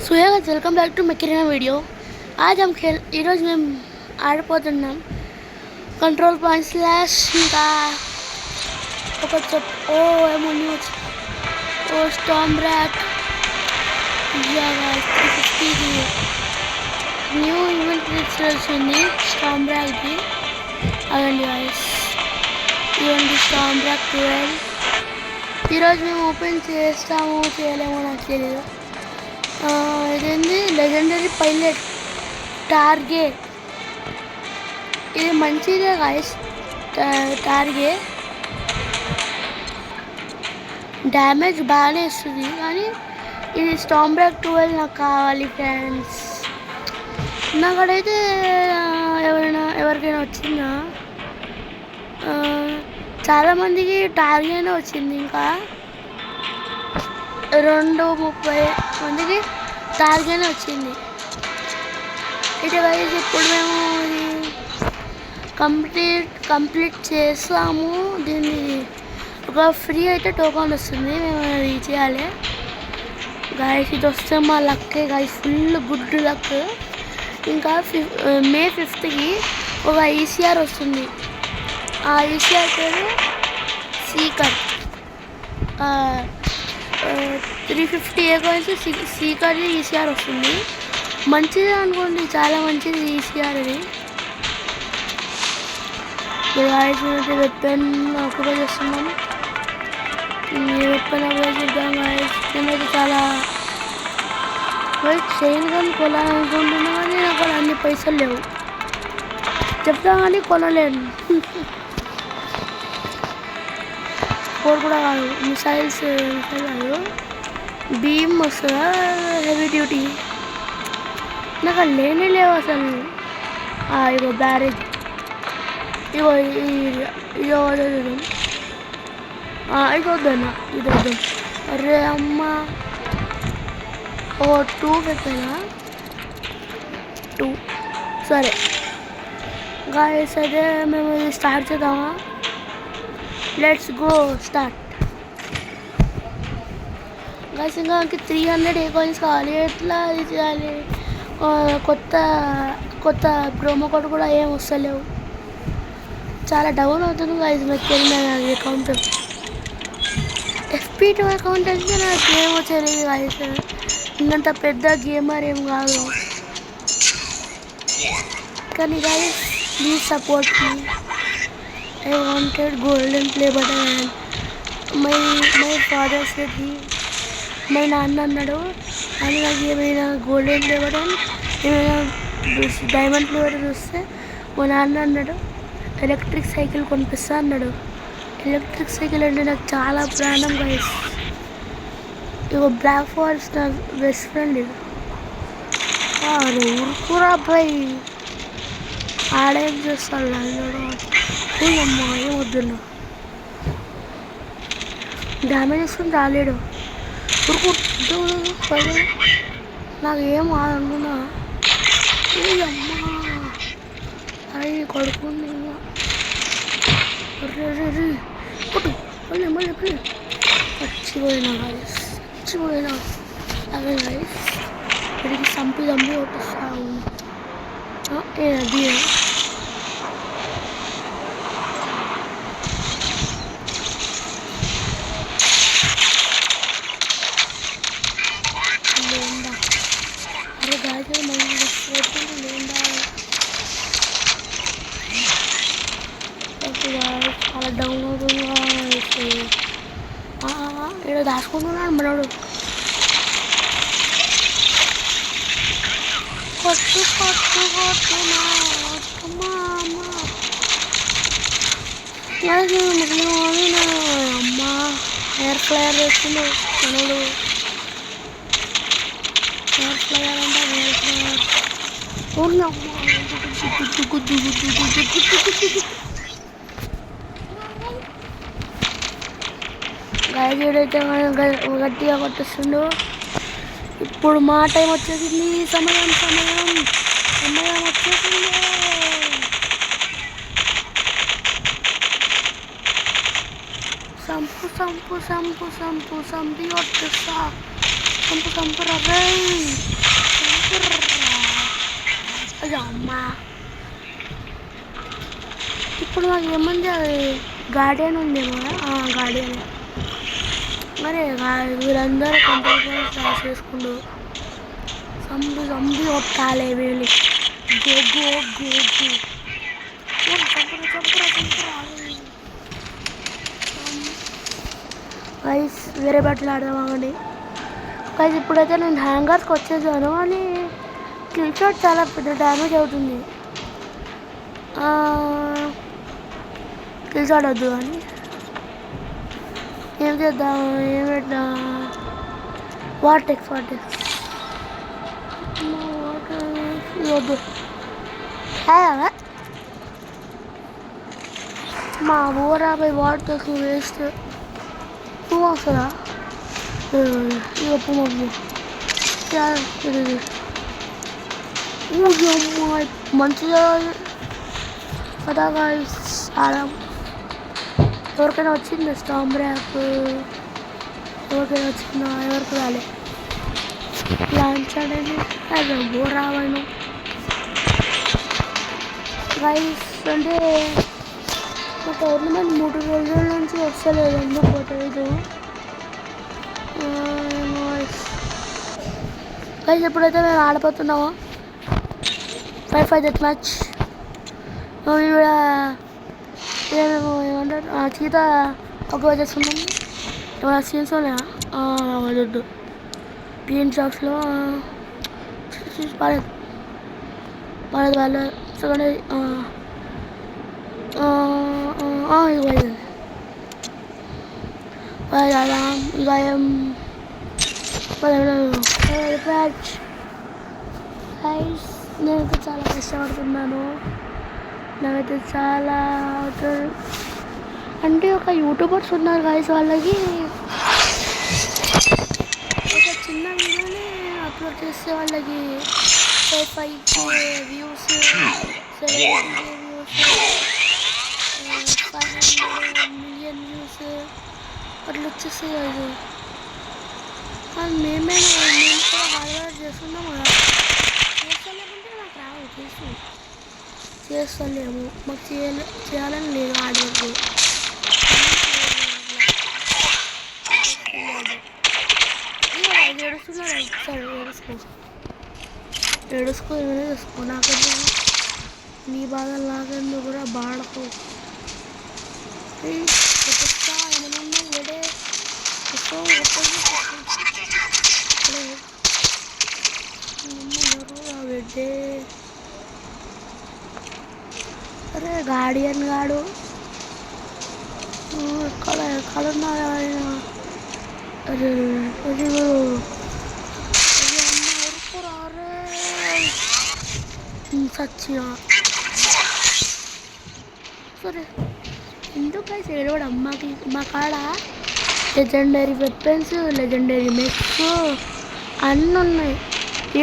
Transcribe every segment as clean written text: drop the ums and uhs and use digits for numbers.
So hey guys welcome back to Macarena video. आज हम ఈరోజు మేము ఆడిపోతున్నాం కంట్రోల్ పాయింట్ స్లాష్ ఇంకా ఒక ఓ ఏమోని వచ్చి ఓ స్టామ్ ర్యాక్ యా గాइस 350 న్యూ ఈవెంట్ వచ్చింది స్టామ్ ర్యాక్ కి అదండి గాइस ఇదండి స్టామ్ ర్యాక్ 12 ఈరోజు మేము ఓపెన్ చేస్తాము చేయలేమో నాకు తెలియదు। ఇదేంది లెజెండరీ పైలట్ టార్గే ఇది మంచిదే గాయస్ టార్గే డ్యామేజ్ బాగానే ఇస్తుంది కానీ ఇది స్టామ్ ర్యాక్ 12 నాకు కావాలి ఫ్రెండ్స్। నాకడైతే ఎవరికైనా వచ్చిందా చాలామందికి టార్గేనే వచ్చింది ఇంకా 230 మందికి టార్గెట్ వచ్చింది। ఇటు వైజ్ ఇప్పుడు మేము ఇది కంప్లీట్ చేస్తాము। దీన్ని ఒక ఫ్రీ అయితే టోకన్ వస్తుంది, మేము అది చేయాలి గాయస్। ఇది వస్తే మా లక్కే గాయస్, ఫుల్ గుడ్ లక్। ఇంకా మే 5కి ఒక ఈసీఆర్ వస్తుంది, ఆ ఈసీఆర్ పేరు సీకర్ 350 కాయిన్స్ సీకర్ ఈసీఆర్ వస్తుంది। మంచిది అనుకోండి, చాలా మంచిది ఈసీఆర్ ఇది। వెపన్ అప్లై చేస్తున్నాం, వెపన్ అప్లై చేద్దాం గాయస్। నేనైతే చాలా చైన్ గన్ కొనాలనుకుంటున్నా కానీ నాకు అన్ని పైసలు లేవు, చెప్తా కానీ కొనలేను। కోడ్ కూడా కాదు, మిసైల్స్ కాదు, బీమ్ వస్తుందా హెవీ డ్యూటీ నాకు లేనే లేవు అసలు। ఇగో బ్యారేజ్, ఇగో ఇది వద్దన్నా ఇది వద్దాం। అరే అమ్మ ఓ 2 పెట్టానా 2 సరే గాయస్। అయితే మేము ఇది స్టార్ట్ చేద్దామా, లెట్స్ గో స్టార్ట్ గాయస్। ఇంకా 300 కాయిన్స్ కావాలి, ఎట్లా అది చేయాలి? కొత్త ప్రోమో కోడ్ కూడా ఏం వస్తలేవు, చాలా డౌన్ అవుతుంది గాయస్। మెకేరియనా అకౌంట్ FP2 అకౌంట్ అంటే నాకు ఏం వచ్చేది గాయస్, ఇంకంత పెద్ద గేమర్ ఏం కాదు కానీ guys please support me. I wanted golden play button and my father said my నాన్న అన్నాడు అని నాకు ఏమైనా గోల్డెన్ ప్లే బటన్ ఏమైనా డైమండ్ ప్లే బటన్ వస్తే మా నాన్న అన్నాడు ఎలక్ట్రిక్ సైకిల్ కొనిపిస్తా అన్నాడు। ఎలక్ట్రిక్ సైకిల్ అంటే నాకు చాలా ప్రాణం గాయస్। ఇగో బ్లాక్ ఫారెస్ట్ నా బెస్ట్ ఫ్రెండ్ ఇది। అరే ఊరుకురా అబ్బాయి, ఆడేం చేస్తాడు అమ్మా ఏం వద్దున్నా, డ్యామేజ్ వస్తుంది రాలేడు ఊరుకు నాకు ఏం కాదనుకున్నా। అమ్మా అరే కొడుకుంది కొట్టు మళ్ళీ చచ్చిపోయినా గాయస్, చచ్చిపోయినా అదే గాయస్। వీడికి చంపి కొట్టిస్తాను అది చాలా డౌన్ అవుతుంది ఇక్కడ దాచుకుంటున్నాడు మనోడు। కొట్టు అమ్మ ఎయిర్ ఫ్లయర్ వేస్తుంది మనోడు, ఎయిర్ ఫ్లయర్ అంటే ఎయిర్ ఫ్లయర్ గాయడైతే గట్టిగా కొట్టిస్తుండు। ఇప్పుడు మా టైం వచ్చేసింది, సమయం వచ్చేసింది। సంపు కొట్టేస్తా చంపురా రే, అయ్యో అమ్మా. ఇప్పుడు మాకు ఏముంది, అది గార్డియన్ ఉందేమో. గార్డియన్ మరి వీళ్ళందరూ కంప్యూటర్ రాసేసుకుంటూ జంబి కొట్టాలి వీళ్ళు. గోగు గోగు గైస్, వేరే బట్టలు ఆడదామండి గైస్. ఇప్పుడైతే నేను హ్యాంగర్స్కి వచ్చేసాను అని కిల్ షాట్ చాలా పెద్ద డ్యామేజ్ అవుతుంది. కిల్ షాట్ వద్దు కానీ ఏం చేద్దాం, ఏం పెట్టా, వాటెక్స్ వద్దు. మా ఊరాబై వాటెక్స్ వేస్ట్. పువ్వు వస్తుందా? ఇక పువ్వు మంచిగా కదా గైస్. చాలా ఎవరికైనా వచ్చింది స్టాంప్ ర్యాప్, ఎవరికైనా వచ్చిందా? ఎవరికి రాలే. లాంచ్ అనేది అదే బోరావను గైస్. అంటే మా టోర్నమెంట్ 3 రోజుల నుంచి వస్తలేదు, ఎందుకు పోతుంది గైస్. ఎప్పుడైతే మేము ఆడిపోతున్నామో 5-5 డెత్ మ్యాచ్. మేము కూడా మేము ఏమంటారు చీత ఒక చేస్తున్నాము. ఏమైనా సీన్స్ ఉన్నాయా? వద్దు. గ్రీన్ షాప్స్లో పడదు వాళ్ళు సెకండ్ నేనైతే చాలా కష్టపడుతున్నాను. నాకైతే చాలా అంటే ఒక యూట్యూబర్స్ ఉన్నారు గైస్, వాళ్ళకి ఒక చిన్న వీడియోని అప్లోడ్ చేస్తే వాళ్ళకి 5K views, 7K views, 500 million views అట్లా వచ్చేస్తాయి కదా. మేము కూడా హార్డ్ వర్క్ చేస్తున్నాం కదా. చేస్తలేమంటే నాకు రావు, చేస్తలేము. మాకు చేయాలని లేదు హార్డ్ వర్క్. ఏడుస్తున్నాడు సరే, ఏడుసుకో ఏమైనా చేసుకో. నాకంటే నీ బాధలు నాకెందుకు కూడా బాడకు. ఏమైనా ఉన్నా వేడే వెడ్డే. అరే గార్డియన్ గాడు ఎక్కడున్నా సచ్చిన సరే. ఎందుకు గైస్ ఏడవడం? మా కాడ లెజెండరీ వెపన్స్, లెజెండరీ మెక్స్ అన్నీ ఉన్నాయి.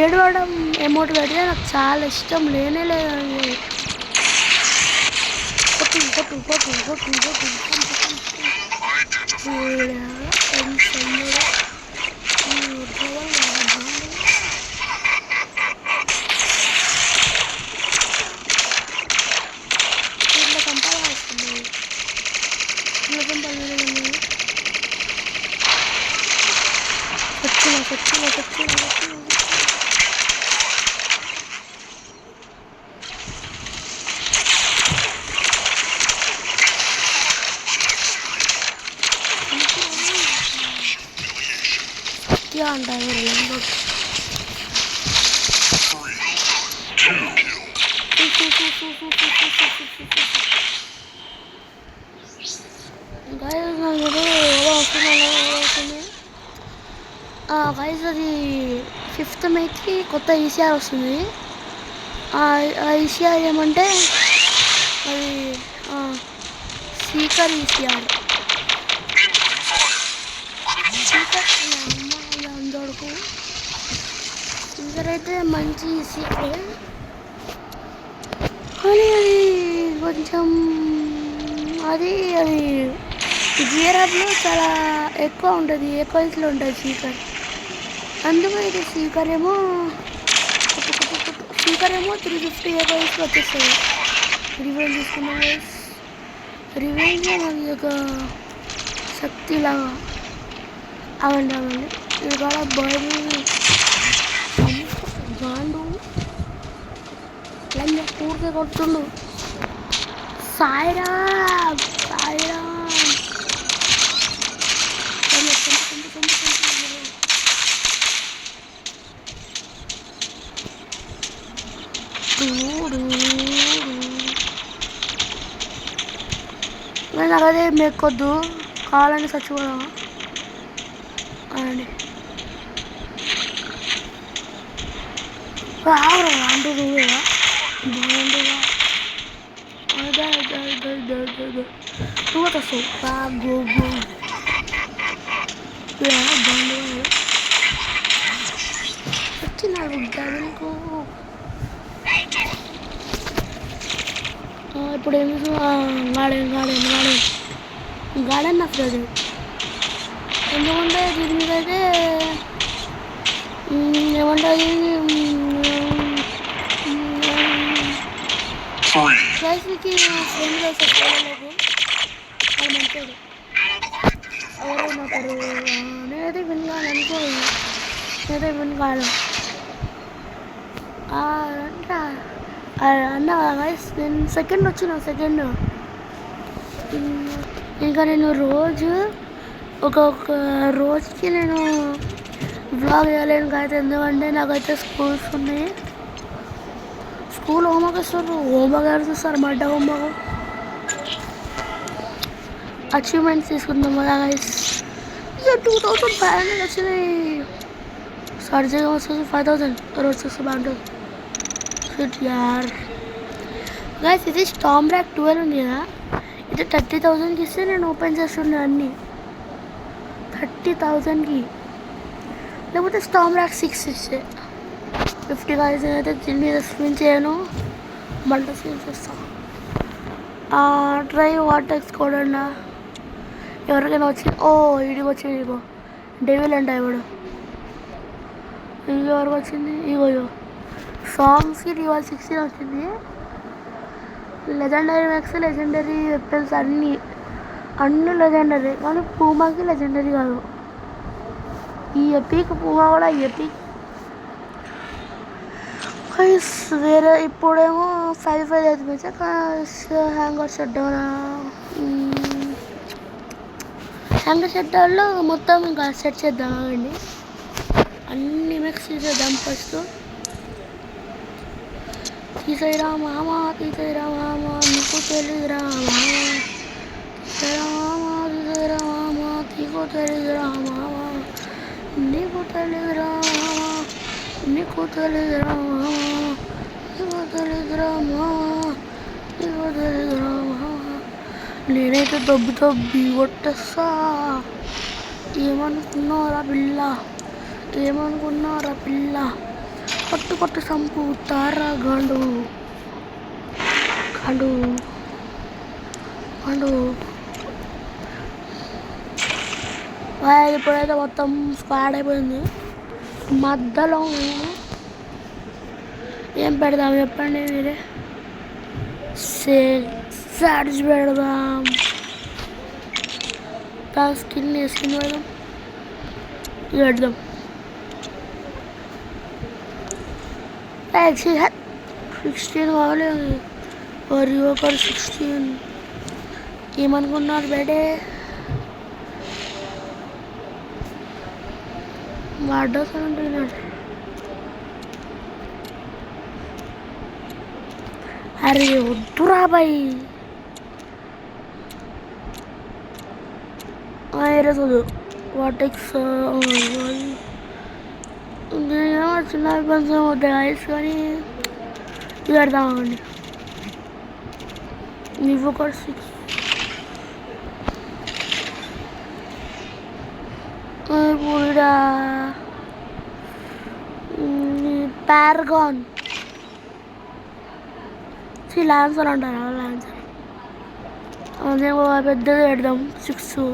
ఏడవడం అమౌంట్ పెడితే నాకు చాలా ఇష్టం లేనే లేదండి. కొట్టు కొట్టు కొట్టు కొట్టు కొట్టు అంటారు. గైస్ అది 5th మేకి కొత్త ఈసీఆర్ వస్తుంది. ఆ ఈసీఆర్ ఏమంటే అది సీకర్ ఈసీఆర్. అందరికి సీకర్ అయితే మంచి ఈసీఆర్, కానీ అది కొంచెం అది జిఆర్ఎఫ్లో చాలా ఎక్కువ ఉంటుంది, ఎక్కువ ఇంట్లో ఉంటుంది సీకర్. అందులో ఇది స్పీకర్ ఏమో 350 ఏబైస్కి వచ్చేస్తుంది. రివెంజ్ తీసుకున్నాం గైస్. రివెంజ్ మనకి ఒక శక్తిలాగా. అవండి ఇది కూడా బాడీ గాండు లంజ పూర్తిగా కొడుతుండు. సాయిరా నేను అలాగే మెక్కొద్దు, కావాలని చచ్చిపోదాం అండి. అంటూ నువ్వేగా బాగుంటుందా నువ్వు వస్తావు గో బాగుండు వచ్చినాడు డబుల్కు. ఇప్పుడు ఏమి గార్డెన్ నాకు లేదు. ఎందుకంటే దీని మీద అయితే ఏమంటుంది వయసుకి ఫ్రెండ్ వేసేసుకోలేదు. అది మంచిది. ఎవరో మాట్లాడు నేనైతే వినగాను అనుకోలేదు. నేనైతే వినగాను అన్న వయసు నేను సెకండ్ ఇంకా నేను రోజు ఒక్కొక్క రోజుకి నేను బ్లాగ్ వేయలేను కాదు. ఎందుకంటే నాకైతే స్కూల్స్ ఉన్నాయి. స్కూల్ హోంవర్క్ ఇస్తారు, హోంవర్క్ చూస్తారు, మడ్డ హోంవర్క్ అచీవ్మెంట్స్ తీసుకుంటాం కదా గైస్. ఇక 2500 వచ్చినాయి. సర్జరీ వస్తుంది 5000 రోజు చూస్తే బాగుంటుంది. యార్ గైస్ ఇది స్టామ్ ర్యాక్ 12 ఉంది కదా, ఇది 30,000కి ఇస్తే నేను ఓపెన్ చేస్తుండే అన్నీ 30,000కి. లేకపోతే స్టామ్ ర్యాక్ 6 ఇస్తే 50 గైస్. అయితే దీన్ని స్పిన్ చేయను, మళ్ళీ స్పిన్ చేస్తాను. ట్రై వాటెక్స్ కోడ్ అన్నా ఎవరికైనా వచ్చింది. ఇడికి వచ్చింది. ఇగో డెవిల్ అంట ఇప్పుడు. ఎవరికి వచ్చింది? ఇగో సాంగ్స్కి రివాల్ 16 వచ్చింది. లెజెండరీ మ్యాక్స్, లెజెండరీ వెపన్స్ అన్నీ లెజెండరీ, కానీ పూమాకి లెజెండరీ కాదు. ఈ ఎపిక్ పూమా కూడా ఎపిక్ వేరే. ఇప్పుడేమో 5 అవుతుంది. హ్యాంగర్ షట్ డౌన్లో మొత్తం ఇంకా సెట్ చేద్దామండి. అన్ని మిక్స్ చేసేద్దాం. ఫస్ట్ తీసేరా మామ నీకు తెలియదురా మామ, తీసేరా మామ నీకు తెలియదురా మామ. నేనైతే దబ్బి కొట్టేస్తా. ఏమనుకున్నారా పిల్ల, కొట్టు సంపుతారా గాండు. ఇప్పుడైతే మొత్తం స్క్వాడ్ అయిపోయింది. మధ్యలో ఏం పెడదాం చెప్పండి మీరే. సర్చ్ పెడదాం. స్కిన్ పెడదాం. 16 కావాలి. ఒక 16 ఏమనుకున్నారు బేటే? వాడోసారి ఉంటున్నాడు. అరే వద్దురా బాయ్. ఈరోజు వాటెక్స్ చిన్న ఇబ్బంది అవుతాయి ఐస్, కానీ ఇది పెడతామండి. నువ్వు ఒక 6 ఇప్పుడు పారగాన్ లాన్సర్ అంటారు. లాన్సర్ అదే పెద్దది పెడదాం 6.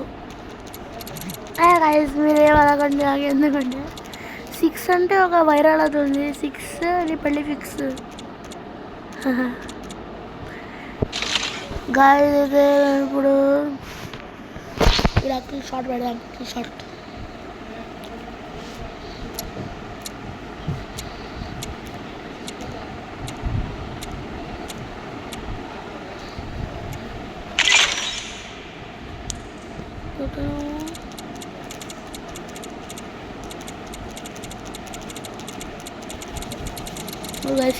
రైస్ మీరు ఏమనకండి నాకు, ఎందుకంటే 6 అంటే ఒక వైరల్ అవుతుంది. 6 నీ పెళ్ళి ఫిక్స్. గాయస్ అయితే ఇప్పుడు ఇలా షార్ట్ పెడదాం. షార్ట్ guys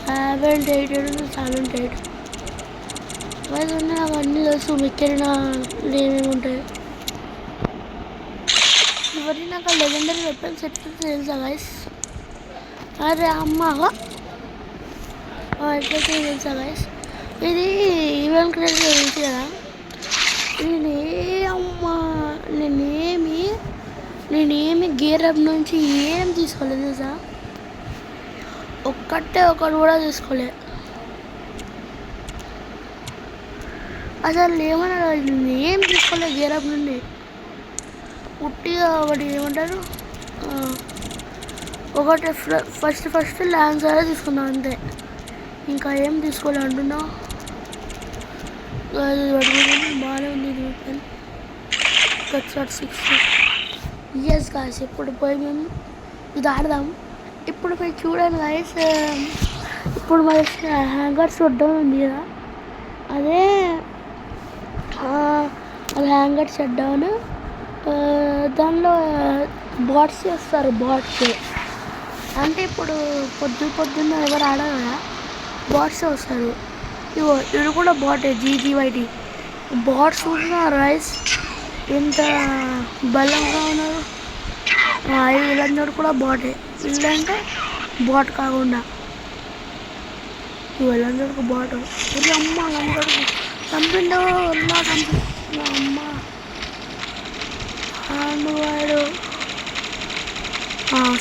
7-8 guys ఉన్నాయి. అవన్నీ తెలుసు. మిక్కిన ఏమేమి ఉంటాయి ఇవన్నీ నాకు లెజెండరీ వెపన్స్ ఎట్లా తెలుసా గైస్? అరే అమ్మ ఎట్లయితే తెలుసా గైస్? ఇది ఈవెంట్ క్రియేట్ తెలుసు కదా. నేనేమి గేర్ అప్ నుంచి ఏం తీసుకోలేదు తెలుసా. ఒకటి కూడా తీసుకోలేదు అసలు. ఏమన్నా ఏం తీసుకోలేదు గేర్ అప్ నుండి. ఉట్టిగా ఒకటి ఏమంటారు ఒకటి ఫస్ట్ ల్యాన్సర్ తీసుకున్నాను అంతే. ఇంకా ఏం తీసుకోలే అంటున్నా. బాగానే ఉంది ఇది. 6 ఎస్ గాయస్ ఇప్పుడు పోయి మేము ఇది ఆడదాం. ఇప్పుడు పోయి చూడండి గాయస్. ఇప్పుడు మరి హ్యాంగర్స్ షట్డౌన్ ఉంది కదా. అది హ్యాంగర్ షట్డౌన్. దానిలో బాట్స్ వస్తారు. బాట్స్ అంటే ఇప్పుడు పొద్దున్న ఎవరు ఆడరు కదా, బాట్స్ వస్తారు. ఇది కూడా బాటే. GGYT బాట్స్ చూస్తున్నారు రైస్ ఎంత బలంగా ఉన్నారు. వీళ్ళందరూ కూడా బాటే. వీళ్ళంటే బాట్ కాకుండా వీళ్ళందరికీ బాట్. ఇది అమ్మ అందరికీ చంపిండో ఎలా చంపి అమ్మ వాడు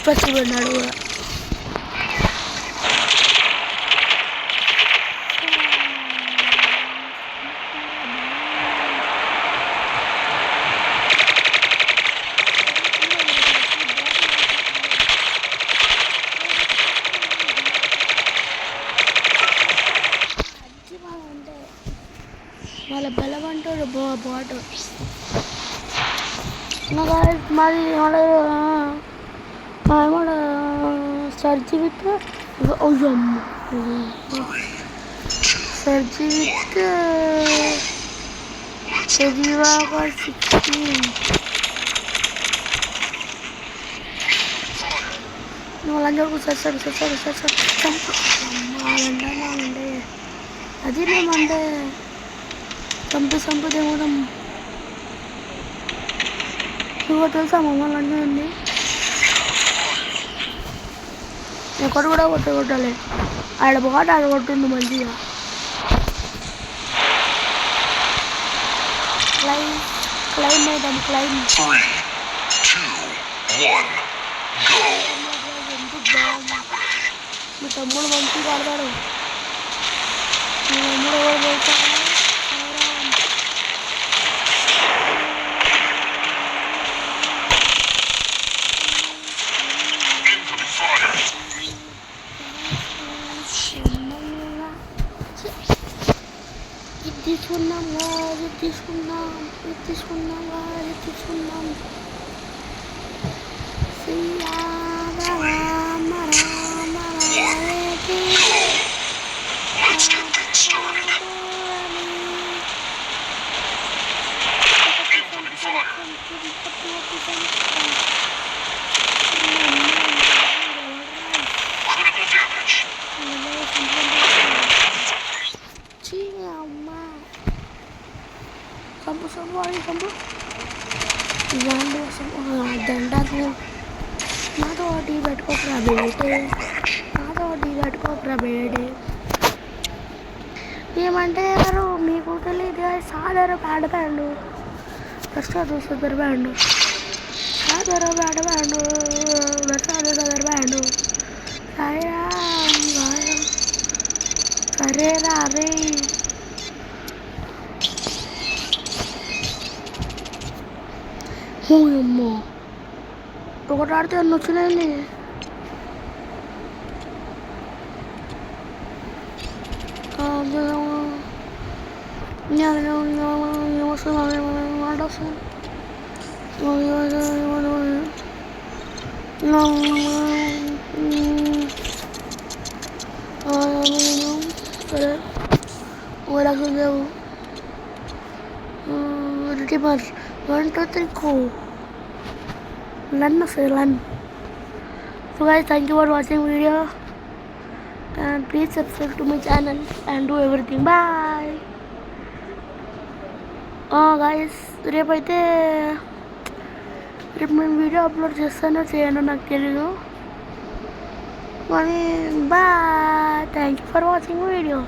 స్పెషల్ పెట్టాడు కూడా. వాళ్ళ బలం అంటారు బాట్. మాది సర్జీ విత్ సర్జీ విత్ 16 వాళ్ళందరూ సరిసరి వాళ్ళంటే అది మేమంటే చంపుదేమో. నువ్వు తెలుసా మమ్మల్ని అన్నీ ఎక్కడ కూడా కొట్టాలి. ఆడ కొట్టుండు మంచిగా. క్లైమ్ అవుతాం. క్లైమ్ మీ తమ్ముడు మంచిగా ఆడతాడు. మీ తమ్ముడు ఎవరు తెలుసా? తీసుకున్నాం. సంపు దండాకు నాతో టీ పెట్టుకోకరా బేటే. ఏమంటే ఎవరు మీకు తెలియదు. సాదర బ్యాండు ఫస్ట్ చూస్తారు. బ్యాండు సాదర బ్యాండు సరేరా అరే అమ్మో ఒక ఆడితే అన్ని వచ్చినాయండి. సరే ఓలాకు లేవు. రిటీమర్ 1 2 3 కో రన్ వస్తుంది run. So guys, thank you for watching video and please subscribe to my channel and do everything. Bye. Guys, రేపైతే మేము వీడియో అప్లోడ్ చేస్తానో చేయను నాకు తెలీదు కానీ bye. Thank you for watching video.